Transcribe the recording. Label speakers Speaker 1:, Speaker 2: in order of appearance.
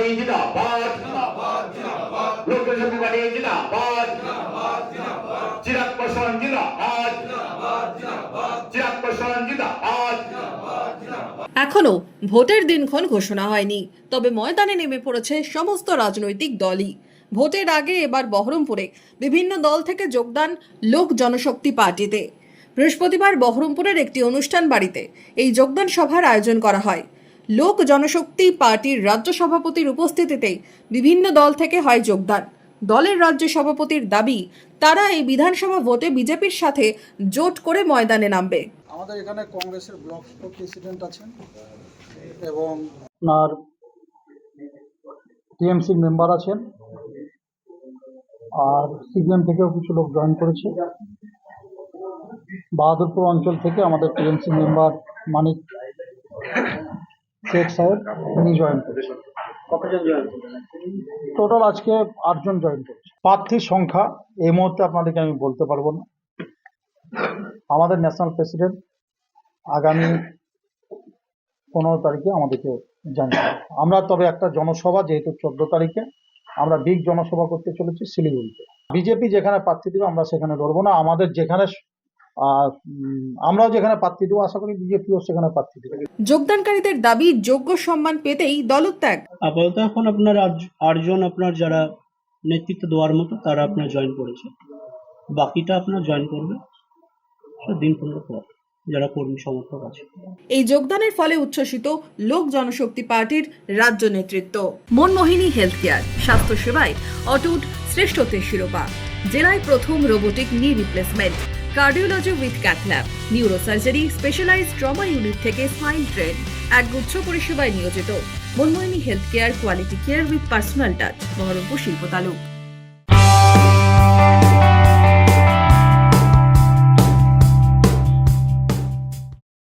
Speaker 1: Party জিন্দাবাদ, লোক জনশক্তি পার্টি জিন্দাবাদ, চিরাগ পাসওয়ান জিন্দাবাদ, চিরাগ পাসওয়ান জিন্দাবাদ।
Speaker 2: এখনো ভোটের দিনক্ষণ ঘোষণা হয়নি, তবে ময়দানে নেমে পড়েছে সমস্ত রাজনৈতিক দলই। ভোটের আগে এবার বহরমপুরে বিভিন্ন দল থেকে যোগদান লোক জনশক্তি পার্টিতে। বৃহস্পতিবার বহরমপুরের একটি অনুষ্ঠান বাড়িতে এই যোগদান সভার আয়োজন করা হয়। লোক জনশক্তি পার্টির রাজ্য সভাপতির উপস্থিতিতে বিভিন্ন দল থেকে হয় যোগদান। দলের রাজ্য সভাপতির দাবি, তারা এই বিধানসভা ভোটে বিজেপির সাথে জোট করে ময়দানে নামবে।
Speaker 3: আমাদের এখানে কংগ্রেসের ব্লক প্রেসিডেন্ট আছেন এবং আপনার টিএমসির মেম্বার আছেন, আর সিপিএম থেকেও কিছু লোক জয়েন করেছে। বাহাদুরপুর অঞ্চল থেকে আমাদের টিএমসি মেম্বার মানিক শেখ সাহেব উনি জয়েন করেছেন।
Speaker 4: কতজন জয়েন করেছেন?
Speaker 3: টোটাল আজকে 8 জন জয়েন করেছে। প্রার্থীর সংখ্যা এই মুহূর্তে আপনাদেরকে আমি বলতে পারবো না। আমাদের ন্যাশনাল প্রেসিডেন্ট আগামী 15 তারিখে আমাদেরকে জানাবে। আমরা তবে একটা জনসভা, যেহেতু 14 তারিখে আমরা বিগ জনসভা করতে চলেছি শিলিগুড়িতে। বিজেপি যেখানে প্রার্থী দেবে আমরা সেখানে লড়বো না। আমাদের যেখানে আমরাও যেখানে প্রার্থী দেবো, আশা করি বিজেপিও সেখানে প্রার্থী দেবে।
Speaker 2: যোগদানকারীদের দাবি, যোগ্য সম্মান পেতেই দলত্যাগ।
Speaker 4: আপাতত এখন আপনার 8 জন আপনার যারা নেতৃত্ব দেওয়ার মতো তারা আপনার জয়েন করেছে, বাকিটা আপনার জয়েন করবে দিন 15 পর যারা কর্মী সমর্থক আছে।
Speaker 2: এই যোগদানের ফলে উচ্ছ্বসিত লোক জনশক্তি পার্টির রাজ্য নেতৃত্ব। মনমোহিনী হেলথ কেয়ার, স্বাস্থ্য সেবায় অটুট শ্রেষ্ঠত্বের শিরোপা। জেলায় প্রথম robotic knee replacement, cardiology with cath lab, neurosurgery, specialised trauma unit থেকে স্মাইল ট্রেন, একগুচ্ছ পরিষেবায় নিয়োজিত। Manmohini health care, quality care with personal touch, Baharampur শিল্প তালুক।